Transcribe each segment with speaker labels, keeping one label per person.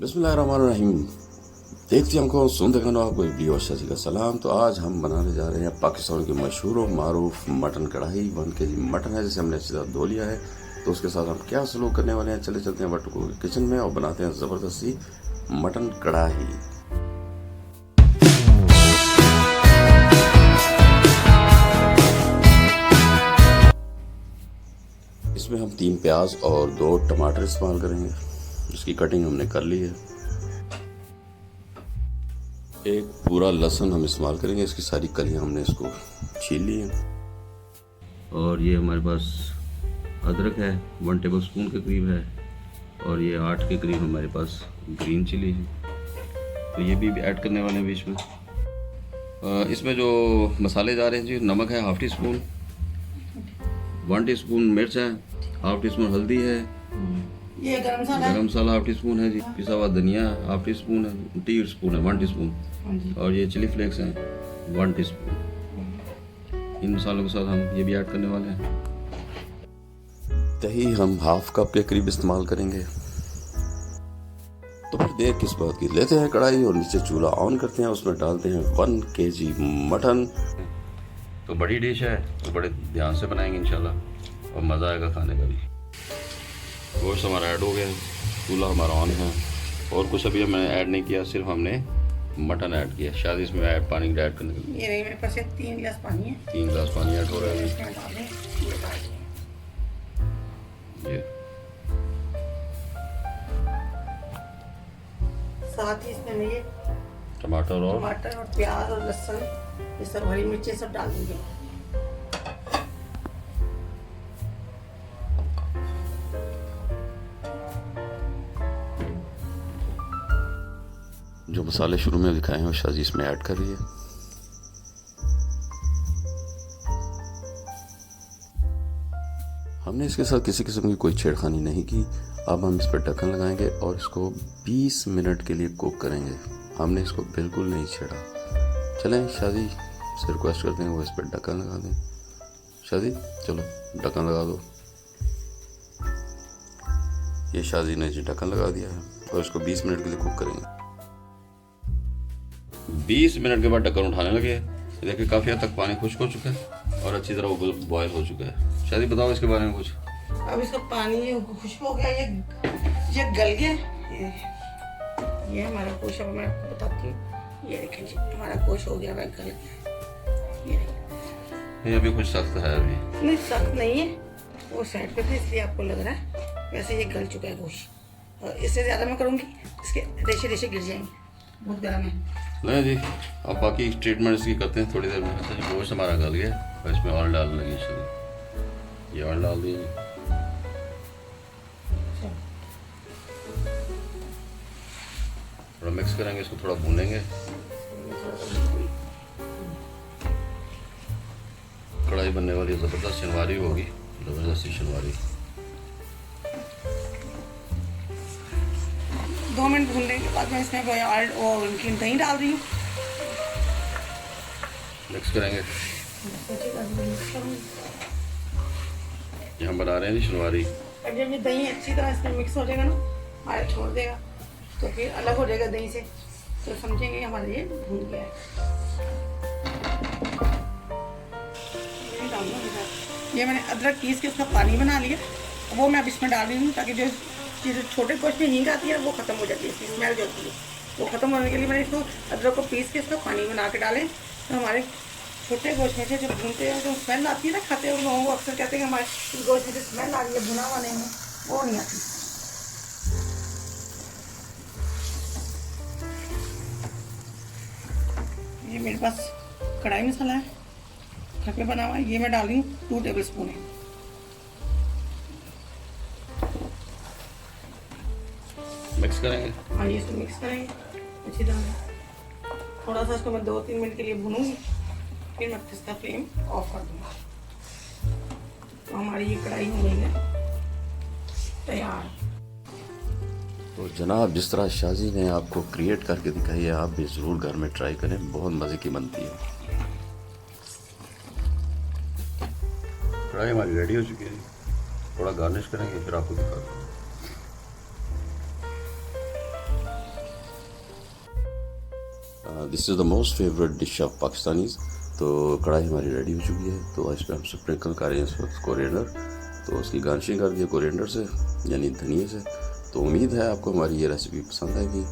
Speaker 1: बिस्मिल्लाहिर्रहमानिर्रहीम। देखते हमको सुनते खानो आपको वीडियो अच्छा जी का सलाम। तो आज हम बनाने जा रहे हैं पाकिस्तान की मशहूर और मारूफ मटन कढ़ाई। 1 kg मटन है जिसे हमने अच्छी तरह धो लिया है। तो उसके साथ हम क्या सलूक करने वाले हैं, चले चलते हैं बटुको किचन में और बनाते हैं ज़बरदस्ती मटन कढ़ाई। इसमें हम 3 प्याज और 2 टमाटर इस्तेमाल करेंगे। इसकी कटिंग हमने कर ली है। एक पूरा लहसुन हम इस्तेमाल करेंगे, इसकी सारी कलियां हमने इसको छील ली हैं। और ये हमारे पास अदरक है 1 टेबल स्पून के करीब है। और ये 8 के करीब हमारे पास ग्रीन चिली है, तो ये भी ऐड करने वाले हैं बीच में। इसमें जो मसाले जा रहे हैं जी, नमक है ½ टी स्पून, 1 टी स्पून मिर्च है, ½ टी स्पून हल्दी है,
Speaker 2: ये गरम
Speaker 1: मसाला ½ टी स्पून है जी, पिसा हुआ धनिया ½ टी स्पून है, टी स्पून है 1 टी स्पून, और ये चिली फ्लेक्स हैं 1 टी स्पून। इन मसालों के साथ हम ये भी ऐड करने वाले हैं। दही हम ½ कप के करीब इस्तेमाल करेंगे। तो फिर देर किस बात की, लेते हैं कढ़ाई और नीचे चूल्हा ऑन करते हैं, उसमें डालते हैं 1 kg मटन। तो बड़ी डिश है तो बड़े ध्यान से बनाएंगे इंशाल्लाह और मज़ा आएगा खाने का भी। गोश्त हमारा ऐड हो गया, चूल्हा हमारा ऑन है और कुछ अभी हमने ऐड नहीं किया, सिर्फ हमने मटन ऐड किया। शायद इसमें ऐड पानी ऐड करने के लिए
Speaker 2: ये मेरे पास 3 गिलास पानी है।
Speaker 1: 3 गिलास पानी ऐड हो रहा है। ये
Speaker 2: साथ ही इसमें मैं ये
Speaker 1: टमाटर और
Speaker 2: प्याज और लहसुन, ये सब हरी मिर्ची सब डाल दूंगी।
Speaker 1: जो मसाले शुरू में दिखाए हैं वो शाजी इसमें ऐड कर रही है। हमने इसके साथ किसी किस्म की कोई छेड़खानी नहीं की। अब हम इस पर ढक्कन लगाएंगे और इसको 20 मिनट के लिए कुक करेंगे। हमने इसको बिल्कुल नहीं छेड़ा। चलें शादी से रिक्वेस्ट करते हैं वो इस पर ढक्कन लगा दें। शादी चलो ढक्कन लगा दो। ये शादी ने जी ढक्कन लगा दिया है और इसको 20 मिनट के लिए कुक करेंगे। 20 मिनट के बाद ढक्कन उठाने लगे। देखिए काफ़ी हद तक पानी खुश्क हो चुका है और अच्छी तरह वो बॉयल हो चुका है। शादी बताओ इसके बारे में कुछ।
Speaker 2: अब इसका पानी खुश्क हो गया, ये गल गया। ये हमारा गोश्त, अब मैं आपको बताती हूँ। ये देखिए जी हमारा गोश्त हो गया, गल गया।
Speaker 1: ये अभी कुछ सख्त है, अभी
Speaker 2: नहीं सख्त नहीं है, वो साइड पे था इसलिए आपको लग रहा है। वैसे ये गल चुका है गोश्त, और इससे ज़्यादा मैं करूँगी इसके रेशे रेशे गिर जाएंगे, बहुत गर्म है।
Speaker 1: नहीं जी, अब बाकी ट्रीटमेंट इसकी करते हैं थोड़ी देर में। अच्छा जी, गोश्त हमारा गल गया और इसमें ऑयल डालने लगी। चलिए ये ऑयल डाल दीजिए। थोड़ा मिक्स करेंगे, इसको थोड़ा भूनेंगे। कढ़ाई बनने वाली ज़बरदस्त शनवारी होगी, ज़बरदस्त शनवारी।
Speaker 2: 2 मिनट भूनने के बाद मैं इसमें और दही डाल रही हूँ।
Speaker 1: मिक्स करेंगे। ये हम बना रहे हैं जी शनवारी।
Speaker 2: अब जब ये दही अच्छी तरह इसमें मिक्स हो जाएगा ना, ऑयल छोड़ देगा, तो फिर अलग हो जाएगा दही से, तो समझेंगे हमारा ये भून गया है। ये मैंने अदरक पीस के उसका पानी बना लिया, वो मैं अब इसमें डाल रही हूँ, ताकि जो छोटे गोश्त में हींग आती है वो ख़त्म हो जाती है, इसकी स्मेल जो होती है वो ख़त्म होने के लिए मैंने इसको अदरक को पीस के इसका पानी बना के डालें। तो हमारे छोटे गोश्त में से जब भूनते हैं जो स्मेल आती है ना, खाते हैं लोगों को अक्सर कहते हैं कि हमारे इस गोश्त में जो स्मेल आ रही है भुना हुआ नहीं है, वो नहीं आती। ये मेरे पास कढ़ाई मसाला है, घर पे बना हुआ है, ये मैं डाल रही हूँ 2 टेबल स्पून है।
Speaker 1: मिक्स करेंगे।
Speaker 2: हाँ ये इसको मिक्स करेंगे अच्छी तरह। थोड़ा सा इसको मैं 2-3 मिनट के लिए भूनूंगी, फिर मैं इसका फ्लेम ऑफ कर दूँगी। तो हमारी ये कढ़ाई हो गई है तैयार।
Speaker 1: तो जनाब, जिस तरह शाजी ने आपको क्रिएट करके दिखाई है, आप भी ज़रूर घर में ट्राई करें, बहुत मज़े की बनती है। कढ़ाई हमारी रेडी हो चुकी है, थोड़ा गार्निश करेंगे फिर आपको दिखा दूँगा। This is the most favourite dish of Pakistanis. तो कढ़ाई हमारी रेडी हो चुकी है। तो इस पर हम स्प्रिंकल कर रहे हैं इस वक्त कोरिएंडर। तो उसकी गार्निशिंग कर दिया कोरिएंडर से, यानी धनिए से। तो उम्मीद है आपको हमारी ये रेसिपी पसंद आएगी।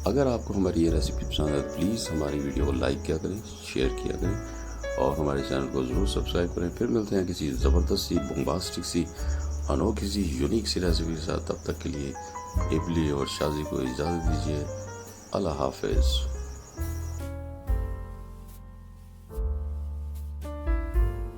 Speaker 1: अगर आपको हमारी ये रेसिपी पसंद है तो प्लीज़ हमारी वीडियो को लाइक किया करें, शेयर किया करें और हमारे चैनल को ज़रूर सब्सक्राइब करें। फिर मिलते हैं किसी ज़बरदस्त सी, बॉम्बास्टिक सी, अनोखी सी, यूनिक सी रेसिपी के साथ। तब तक के लिए इबली और शाजी को इजाज़त दीजिए। अल्लाह हाफिज़।